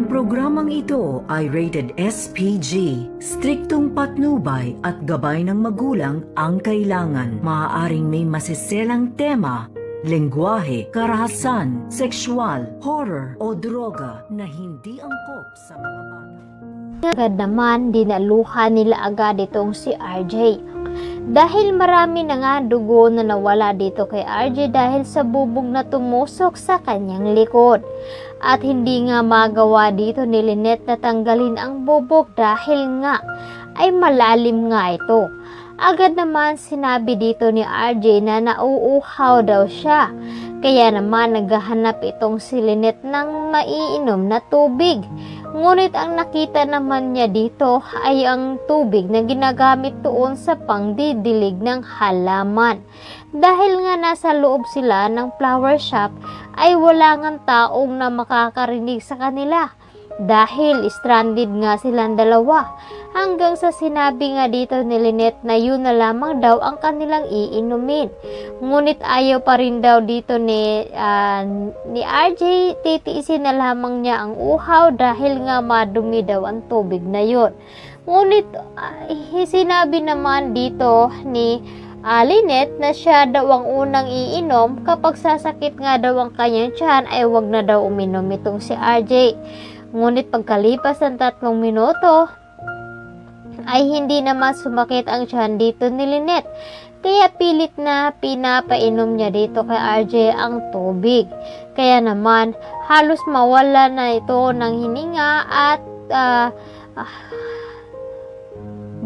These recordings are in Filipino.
Ang programang ito ay rated SPG. Striktong patnubay at gabay ng magulang ang kailangan. Maaaring may masiselang tema, lengguwahe, karahasan, sexual, horror o droga na hindi angkop sa mga bata. Agad naman dinaluhan nila agad itong si RJ. Dahil marami na nga dugo na nawala dito kay RJ dahil sa bubog na tumusok sa kanyang likod. At hindi nga magawa dito ni Lynette na tanggalin ang bubog dahil nga ay malalim nga ito. Agad naman sinabi dito ni RJ na nauuhaw daw siya. Kaya naman naghahanap itong si Lynette ng maiinom na tubig. Ngunit ang nakita naman niya dito ay ang tubig na ginagamit doon sa pangdidilig ng halaman. Dahil nga nasa loob sila ng flower shop ay wala ngang taong na makakarinig sa kanila. Dahil stranded nga silang dalawa. Hanggang sa sinabi nga dito ni Lynette na yun na lamang daw ang kanilang iinumin. Ngunit ayaw pa rin daw dito ni RJ, titiisin na lamang niya ang uhaw dahil nga madumi daw ang tubig na yun. Ngunit sinabi naman dito ni Lynette na siya daw ang unang iinom. Kapag sasakit nga daw ang kanyang tiyan ay wag na daw uminom itong si RJ. Ngunit pagkalipas ng 3 minuto ay hindi naman sumakit ang tiyan dito ni Lynette. Kaya pilit na pinapainom niya dito kay RJ ang tubig. Kaya naman halos mawala na ito ng hininga at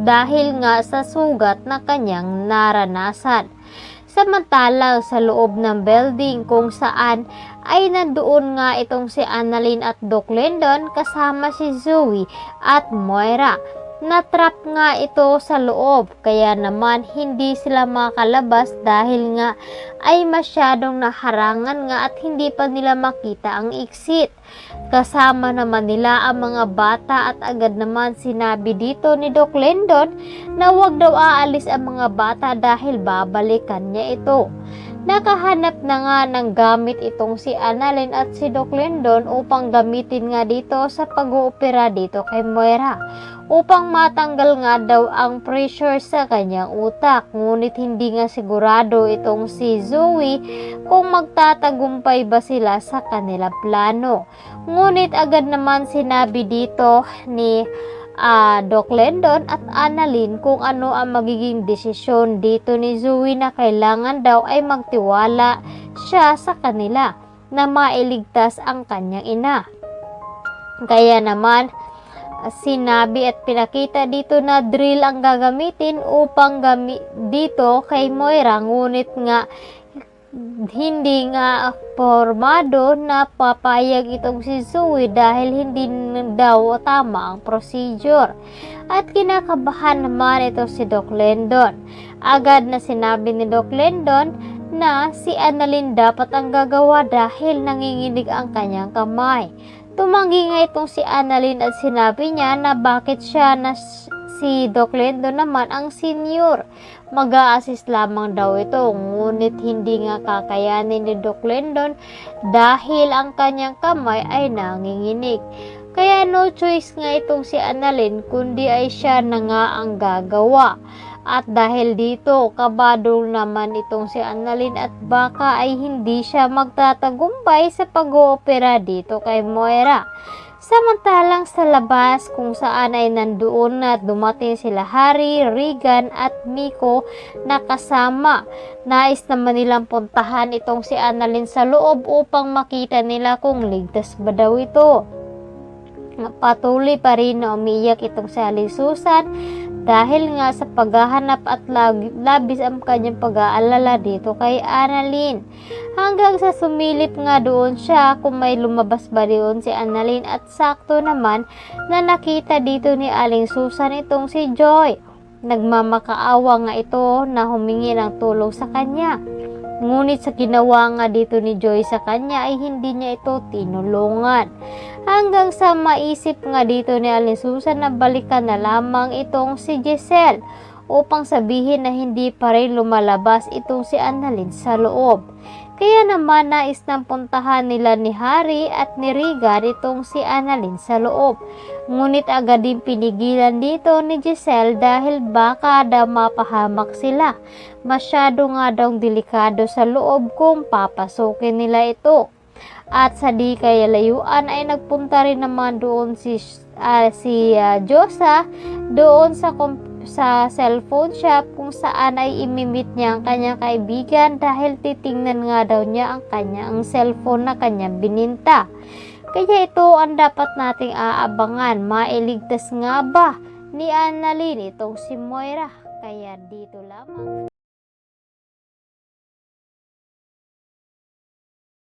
dahil nga sa sugat na kanyang naranasan. Samantalang sa loob ng building kung saan ay nandoon nga itong si Annalyn at Doc Lyndon kasama si Zoe at Moira. Natrap nga ito sa loob kaya naman hindi sila makalabas dahil nga ay masyadong naharangan nga at hindi pa nila makita ang exit. Kasama naman nila ang mga bata at agad naman sinabi dito ni Doc Lyndon na wag daw aalis ang mga bata dahil babalikan niya ito. Nakahanap na nga ng gamit itong si Annalyn at si Doc Lyndon upang gamitin nga dito sa pag-oopera dito kay Moira upang matanggal nga daw ang pressure sa kanyang utak. Ngunit hindi nga sigurado itong si Zoe kung magtatagumpay ba sila sa kanila plano. Ngunit agad naman sinabi dito ni Doc Lyndon at Annalyn kung ano ang magiging desisyon dito ni Zoe na kailangan daw ay magtiwala siya sa kanila na mailigtas ang kanyang ina. Kaya naman sinabi at pinakita dito na drill ang gagamitin upang dito kay Moira, ngunit nga hindi nga formado na papayag itong si Zoe dahil hindi daw tama ang procedure. At kinakabahan naman ito si Doc Lyndon. Agad na sinabi ni Doc Lyndon na si Annalyn dapat ang gagawa dahil nanginginig ang kanyang kamay. Tumanggi nga itong si Annalyn at sinabi niya na bakit siya na si Doc Lyndon naman ang senior. Mag-a-assist lamang daw ito, ngunit hindi nga kakayanin ni Doc Lyndon dahil ang kanyang kamay ay nanginginig. Kaya no choice nga itong si Annalyn kundi ay siya na nga ang gagawa. At dahil dito, kabado naman itong si Annalyn at baka ay hindi siya magtatagumpay sa pag-oopera dito kay Moira. Samantalang sa labas kung saan ay nandoon na dumating sila Harry, Regan at Miko na kasama. Nais naman nilang puntahan itong si Annalyn sa loob upang makita nila kung ligtas ba daw ito. Patuloy pa rin na umiyak itong si Aling Susan dahil nga sa paghahanap at labis ang kanyang pag-aalala dito kay Annalyn. Hanggang sa sumilip nga doon siya kung may lumabas ba doon si Annalyn at sakto naman na nakita dito ni Aling Susan itong si Joy. Nagmamakaawa nga ito na humingi ng tulong sa kanya. Ngunit sa ginawa nga dito ni Joy sa kanya ay hindi niya ito tinulungan. Hanggang sa maisip nga dito ni Aling Susan na balikan na lamang itong si Giselle upang sabihin na hindi pa rin lumalabas itong si Annalyn sa loob. Kaya naman nais nang puntahan nila ni Harry at ni Regan itong si Annalyn sa loob. Ngunit agad din pinigilan dito ni Giselle dahil baka daw mapahamak sila. Masyado nga daw delikado sa loob kung papasukin nila ito. At sa di kaya layuan ay nagpunta rin naman doon si Josa doon sa cellphone shop kung saan ay imimit niya ang kanyang kaibigan dahil titingnan nga daw niya ang kanyang cellphone na kanyang bininta. Kaya ito ang dapat nating aabangan. Mailigtas nga ba ni Annalyn itong si Moira? Kaya dito lamang.